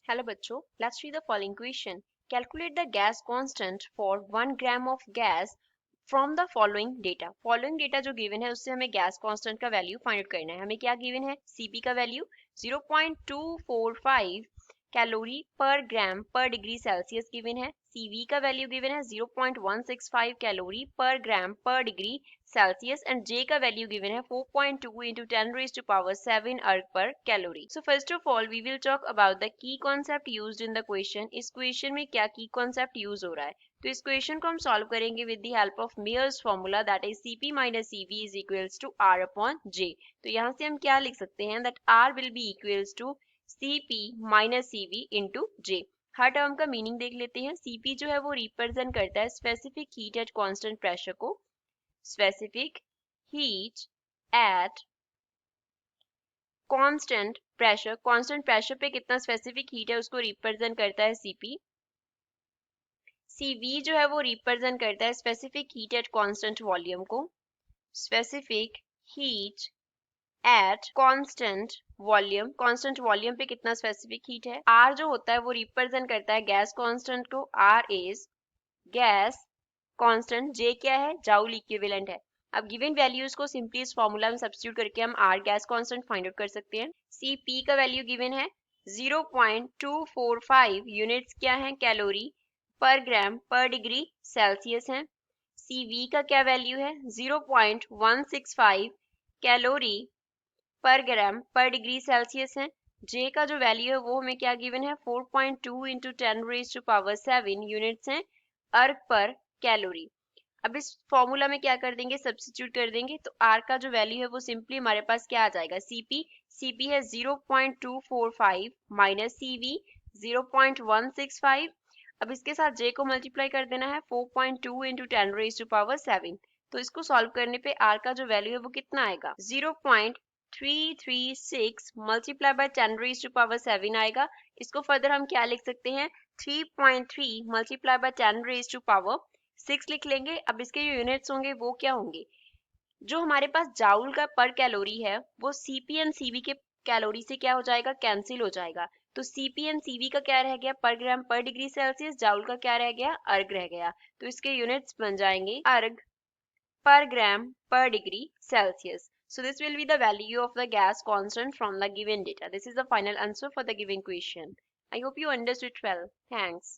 Hello बच्चों, let's read the following question. Calculate the gas constant for 1 gram of gas from the following data. Following data जो given है उससे हमें gas constant का value find out करना है. हमें क्या given है? Cp का value 0.245 कैलोरी पर ग्राम पर डिग्री सेल्सियस गिवन है. Cv का वैल्यू गिवन है 0.165 कैलोरी पर ग्राम पर डिग्री सेल्सियस एंड J का वैल्यू गिवन है 4.2 into 10 raised to power 7 अर्ग पर calorie. So first of all we will talk about the key concept used in the question. इस क्वेश्चन में क्या की कॉन्सेप्ट यूज हो रहा है. तो इस क्वेश्चन को हम सॉल्व करेंगे with the help of Mayer's formula that is Cp minus Cv is equals to R upon J. तो यहाँ से हम क्या लिख सकते हैं that R will be equals to Cp minus Cv into J. Her term का मीनिंग देख लेते हैं. Cp जो है वो रिप्रेजेंट करता है specific heat at constant pressure को. Specific heat at constant pressure पे कितना स्पेसिफिक हीट है उसको रिप्रेजेंट करता है Cp. Cv जो है वो रिप्रेजेंट करता है specific heat at constant volume को. Specific heat at constant volume पे कितना स्पेसिफिक हीट है. R जो होता है वो रिप्रेजेंट करता है गैस कांस्टेंट को. R is gas constant. J क्या है? जाउल इक्विवेलेंट है. अब गिवन वैल्यूज को सिंपली इस फॉर्मूला में सब्स्टिट्यूट करके हम R gas constant find out कर सकते हैं. Cp का वैल्यू गिवन है 0.245 यूनिट्स क्या है? कैलोरी पर ग्राम पर डिग्री सेल्सियस है. Cv का क्या वैल्यू है? 0.165 कैलोरी पर ग्राम पर डिग्री सेल्सियस है. J का जो वैल्यू है वो हमें क्या गिवन है? 4.2 into 10 raised to power 7 units हैं अर्ग पर कैलोरी. अब इस फॉर्मूला में क्या कर देंगे? सब्स्टिट्यूट कर देंगे. तो R का जो वैल्यू है वो सिंपली हमारे पास क्या आ जाएगा? Cp है 0.245 माइनस Cv 0.165. अब इसके साथ J को मल्टीप्लाई कर देना है 4.2 into 10 raised to power 7. तो इसको सॉल्व करने पे R का जो वैल्यू है वो कितना आएगा? 0.336 multiply by 10 raised to power 7 आएगा. इसको फर्दर हम क्या लिख सकते हैं? 3.3 multiply by 10 raised to power 6 लिख लेंगे. अब इसके जो यूनिट्स होंगे वो क्या होंगे? जो हमारे पास जाउल का पर कैलोरी है वो Cp एंड Cv के कैलोरी से क्या हो जाएगा? कैंसिल हो जाएगा. तो Cp एंड Cv का क्या रह गया? पर ग्राम पर डिग्री सेल्सियस. जाउल का क्या रह गया? अर्ग रह गया. तो इसके यूनिट्स बन जाएंगे अर्ग per gram per degree Celsius. So this will be the value of the gas constant from the given data. This is the final answer for the given question. I hope you understood well. Thanks.